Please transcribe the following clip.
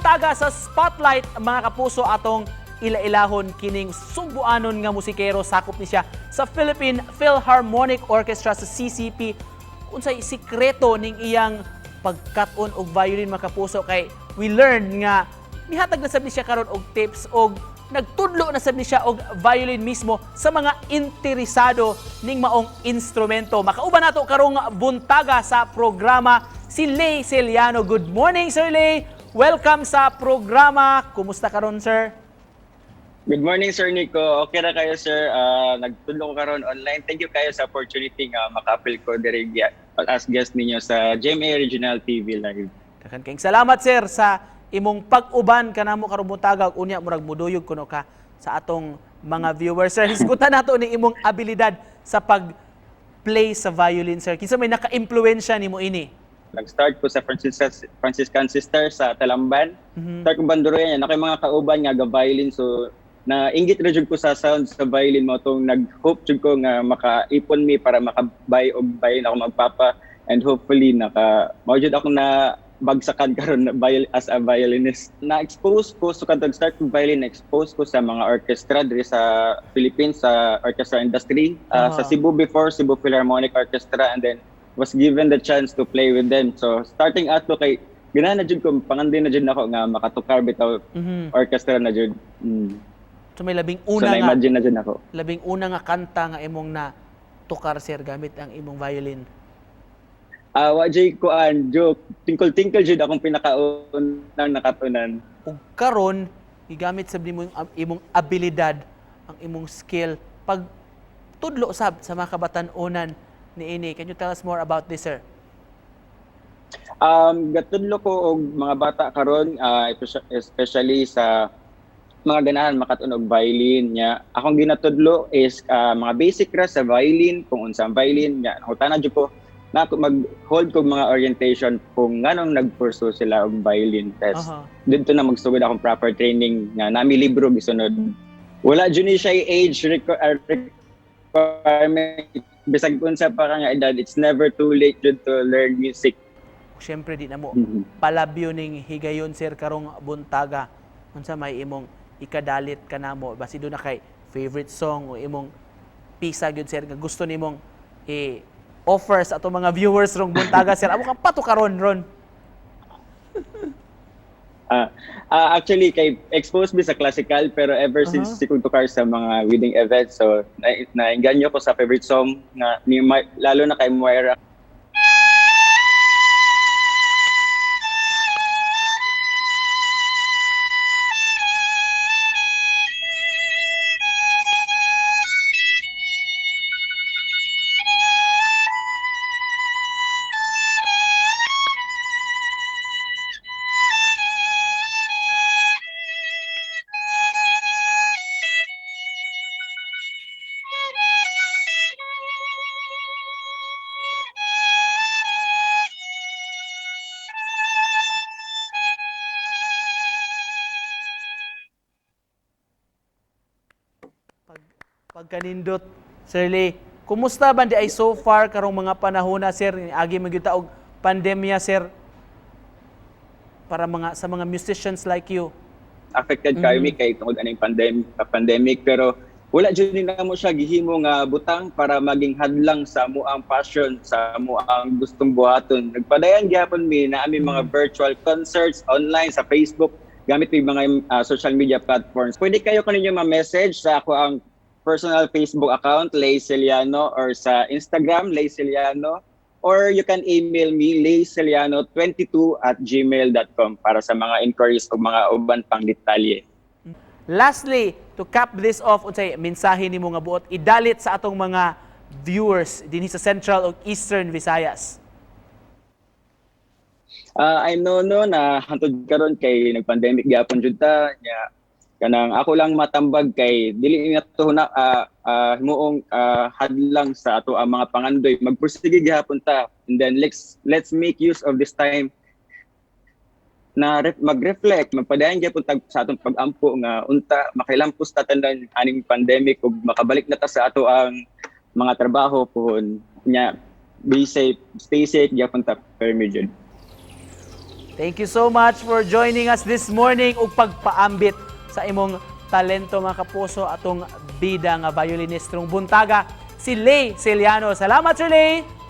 buntaga sa spotlight mga kapuso atong ila-ilahon kining Sugbuanon nga musikero. Sakop ni siya sa Philippine Philharmonic Orchestra sa CCP. Unsay sikreto ning iyang pagkat-on og violin mga kapuso, kay we learned nga mihatag na sab ni siya karon og tips og nagtudlo na sab ni siya og violin mismo sa mga interesado ning maong instrumento. Makauban nato karong buntaga sa programa si Lay Celiano. Good morning, Sir Lay. Welcome sa programa. Kumusta karon, sir? Good morning, Sir Nico. Okay na kayo, sir. Nagtudlo ko karon online. Thank you kayo sa opportunity nga makapil ko diri as guest ninyo sa GMA Regional TV Live. Daghang kayong salamat, sir, sa imong pag-uban kanamo karong buntaga. Unya murag muduyog kuno ka sa atong mga viewers, sir. Hisgutan nato ni imong abilidad sa pag-play sa violin, sir. Kinsa may naka-impluwensya nimo ini? Nag-start ko sa Franciscan Sister sa Talamban. Start ko banduroyan yan. Ako mga kauban nga ga-violin. So, nainggit na jud ko sa sound sa violin mo. Itong nag-hope jud ko nga maka-ipon mi para makabay o violin ako magpapa. And hopefully, mawajud ako na bagsakan karon as a violinist. Na-expose ko, so kantag start ko violin, na-expose ko sa mga orchestra diri sa Philippines, sa orchestra industry. Sa Cebu before, Cebu Philharmonic Orchestra, and then was given the chance to play with them. So starting out to kay gina na jud ko, pangandi na jud nako nga makatukar bitaw orchestra na jud. So may labing So una nga na-imagine na jud nako. labing una nga kanta nga imong na tukar, sir, gamit ang imong violin. Wa jay ko joke, tinkle jud akong pinakaunang nakatunan. Ug karon gigamit sab nimo ang imong abilidad, ang imong skill pag tudlo sab sa mga kabatan-onan niini. Can you tell us more about this, sir? Gatudlo ko og mga bata karon, especially sa mga ganahan makatunog violin nya. Akong ginatudlo is mga basic ra sa violin, kung unsa ang violin nya. Nakutana jud ko na mag-hold ko mga orientation kung nganong nag-pursue sila og violin test. Dito na magsugod akong proper training nga nami libro gisunod. Wala jud ni siya age requirement. Bisag unsa pa ka nga edad, it's never too late jud to learn music. Siyempre di na mo palabyo ning higayon, sir, karong buntaga. Unsa may imong ikadalit kanamo basi do na kay favorite song o imong pisa gyud, sir, nga gusto nimong offer sa atong mga viewers rong buntaga, sir? Amo kang pato karon ron. Actually, kay exposed me sa classical, pero ever since sikong tukar sa mga wedding events, so nainganyo ko sa favorite song nga lalo na kay Moira. Pagkanindot, Sir Lay, kumusta ba di ay so far karong mga panahon na, sir? Agi magyuta og pandemya, sir, para sa mga musicians like you. Affected kami kay tungod aning pandemic, pero wala jud ni namo siya gihimo nga butang para maging hadlang sa amuang passion, sa amuang gustong buhaton. Nagpadayan gyapon mi na ami mga virtual concerts online sa Facebook gamit mi mga social media platforms. Pwede kayo kaninyo ma-message sa ako ang personal Facebook account, Lay Celiano, or sa Instagram, Lay Celiano, or you can email me, layceliano22@gmail.com para sa mga inquiries o mga uban pang detalye. Lastly, to cap this off, unsay mensahe nimo nga buot idalit sa atong mga viewers dinhi sa Central ug Eastern Visayas? I know na hantod karon kay nag-pandemic gyapon jud ta nya. Kanang ako lang matambag kay dili na to na himuong hadlang sa ato ang mga pangandoy, magpursige gihapon ta, and then let's make use of this time na mag-reflect, magpadayon gyapon ta sa atong pag-ampo nga unta makailampos ta tandan aning pandemic ug makabalik na ta sa ato ang mga trabaho pohon nya. Be safe, stay safe gyapon ta, permi jud. Thank you so much for joining us this morning ug pagpaambit sa imong talento mga kapuso atong bida nga violinistrong buntaga si Lay Celiano. Salamat Sir Lay!